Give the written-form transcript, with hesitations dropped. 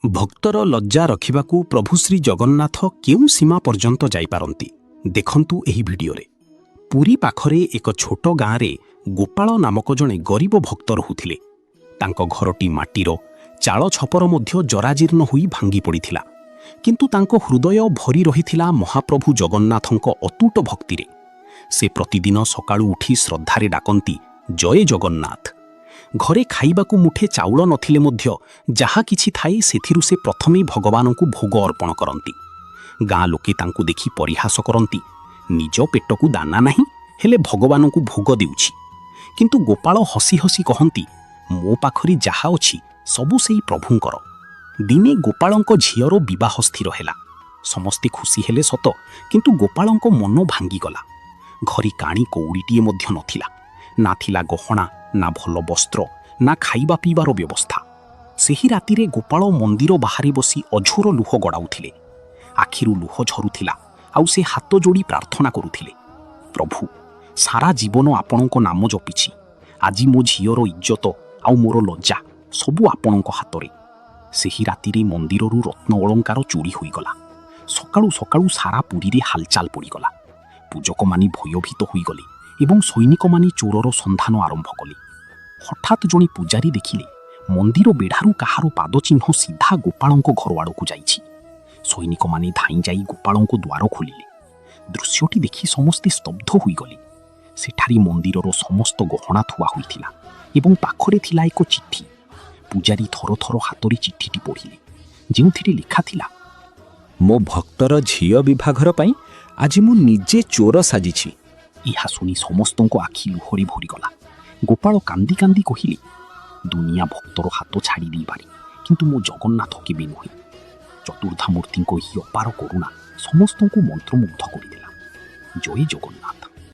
ଭକ୍ତର ଲଜ୍ଜା ରଖିବାକୁ ପ୍ରଭୁ ଶ୍ରୀ ଜଗନ୍ନାଥ କେଉଁ ସୀମା ପର୍ଯ୍ୟନ୍ତ ଯାଇପାରନ୍ତି ଦେଖନ୍ତୁ ଏହି ଭିଡିଓରେ। ପୁରୀ ପାଖରେ ଏକ ଛୋଟ ଗାଁରେ ଗୋପାଳ ନାମକ ଜଣେ ଗରିବ ଭକ୍ତ ରହୁଥିଲେ। ତାଙ୍କ ଘରଟି ମାଟିର, ଚାଳ ଛପର ମଧ୍ୟ ଜରାଜୀର୍ଣ୍ଣ ହୋଇ ଭାଙ୍ଗି ପଡ଼ିଥିଲା। କିନ୍ତୁ ତାଙ୍କ ହୃଦୟ ଭରି ରହିଥିଲା ମହାପ୍ରଭୁ ଜଗନ୍ନାଥଙ୍କ ଅତୁଟ ଭକ୍ତିରେ। ସେ ପ୍ରତିଦିନ ସକାଳୁ ଉଠି ଶ୍ରଦ୍ଧାରେ ଡାକନ୍ତି, ଜୟ ଜଗନ୍ନାଥ। ଘରେ ଖାଇବାକୁ ମୁଠେ ଚାଉଳ ନଥିଲେ ମଧ୍ୟ ଯାହା କିଛି ଥାଏ ସେଥିରୁ ସେ ପ୍ରଥମେ ଭଗବାନଙ୍କୁ ଭୋଗ ଅର୍ପଣ କରନ୍ତି। ଗାଁ ଲୋକେ ତାଙ୍କୁ ଦେଖି ପରିହାସ କରନ୍ତି, ନିଜ ପେଟକୁ ଦାନା ନାହିଁ, ହେଲେ ଭଗବାନଙ୍କୁ ଭୋଗ ଦେଉଛି। କିନ୍ତୁ ଗୋପାଳ ହସି ହସି କହନ୍ତି, ମୋ ପାଖରେ ଯାହା ଅଛି ସବୁ ସେଇ ପ୍ରଭୁଙ୍କର। ଦିନେ ଗୋପାଳଙ୍କ ଝିଅର ବିବାହ ସ୍ଥିର ହେଲା। ସମସ୍ତେ ଖୁସି ହେଲେ ସତ, କିନ୍ତୁ ଗୋପାଳଙ୍କ ମନ ଭାଙ୍ଗିଗଲା। ଘରେ କାଣି କଉଡ଼ିଟିଏ ମଧ୍ୟ ନଥିଲା। ନା ଥିଲା ଗହଣା, ନା ଭଲ ବସ୍ତ୍ର, ନା ଖାଇବା ପିଇବାର ବ୍ୟବସ୍ଥା। ସେହି ରାତିରେ ଗୋପାଳ ମନ୍ଦିର ବାହାରେ ବସି ଅଝୋର ଲୁହ ଗଡ଼ାଉଥିଲେ। ଆଖିରୁ ଲୁହ ଝରୁଥିଲା, ଆଉ ସେ ହାତ ଯୋଡ଼ି ପ୍ରାର୍ଥନା କରୁଥିଲେ, ପ୍ରଭୁ, ସାରା ଜୀବନ ଆପଣଙ୍କ ନାମ ଜପିଛି। ଆଜି ମୋ ଝିଅର ଇଜ୍ଜତ ଆଉ ମୋର ଲଜ୍ଜା ସବୁ ଆପଣଙ୍କ ହାତରେ। ସେହି ରାତିରେ ମନ୍ଦିରରୁ ରତ୍ନ ଅଳଙ୍କାର ଚୋରି ହୋଇଗଲା। ସକାଳୁ ସକାଳୁ ସାରା ପୁରୀରେ ହାଲଚାଲ ପଡ଼ିଗଲା। ପୂଜକମାନେ ଭୟଭୀତ ହୋଇଗଲେ ଏବଂ ସୈନିକମାନେ ଚୋରର ସନ୍ଧାନ ଆରମ୍ଭ କଲେ। ହଠାତ୍ ଜଣେ ପୂଜାରୀ ଦେଖିଲେ ମନ୍ଦିର ବେଢ଼ାରୁ କାହାର ପାଦଚିହ୍ନ ସିଧା ଗୋପାଳଙ୍କ ଘର ଆଡ଼କୁ ଯାଇଛି। ସୈନିକମାନେ ଧାଇଁ ଯାଇ ଗୋପାଳଙ୍କ ଦ୍ୱାର ଖୋଲିଲେ। ଦୃଶ୍ୟଟି ଦେଖି ସମସ୍ତେ ସ୍ତବ୍ଧ ହୋଇଗଲେ। ସେଠାରେ ମନ୍ଦିରର ସମସ୍ତ ଗହଣା ଥୁଆ ହୋଇଥିଲା ଏବଂ ପାଖରେ ଥିଲା ଏକ ଚିଠି। ପୂଜାରୀ ଥର ଥର ହାତରେ ଚିଠିଟି ପଢ଼ିଲେ, ଯେଉଁଥିରେ ଲେଖା ଥିଲା, ମୋ ଭକ୍ତର ଝିଅ ବିଭାଘର ପାଇଁ ଆଜି ମୁଁ ନିଜେ ଚୋର ସାଜିଛି। ଏହା ଶୁଣି ସମସ୍ତଙ୍କ ଆଖି ଲୁହରେ ଭରିଗଲା। ଗୋପାଳ କାନ୍ଦି କାନ୍ଦି କହିଲେ, ଦୁନିଆ ଭକ୍ତର ହାତ ଛାଡ଼ି ଦେଇପାରେ, କିନ୍ତୁ ମୋ ଜଗନ୍ନାଥ କେବେ ନୁହେଁ। ଚତୁର୍ଦ୍ଧାମୂର୍ତ୍ତିଙ୍କ ଏହି ଅପାର କରୁଣା ସମସ୍ତଙ୍କୁ ମନ୍ତ୍ରମୁଗ୍ଧ କରିଦେଲା। ଜୟ ଜଗନ୍ନାଥ।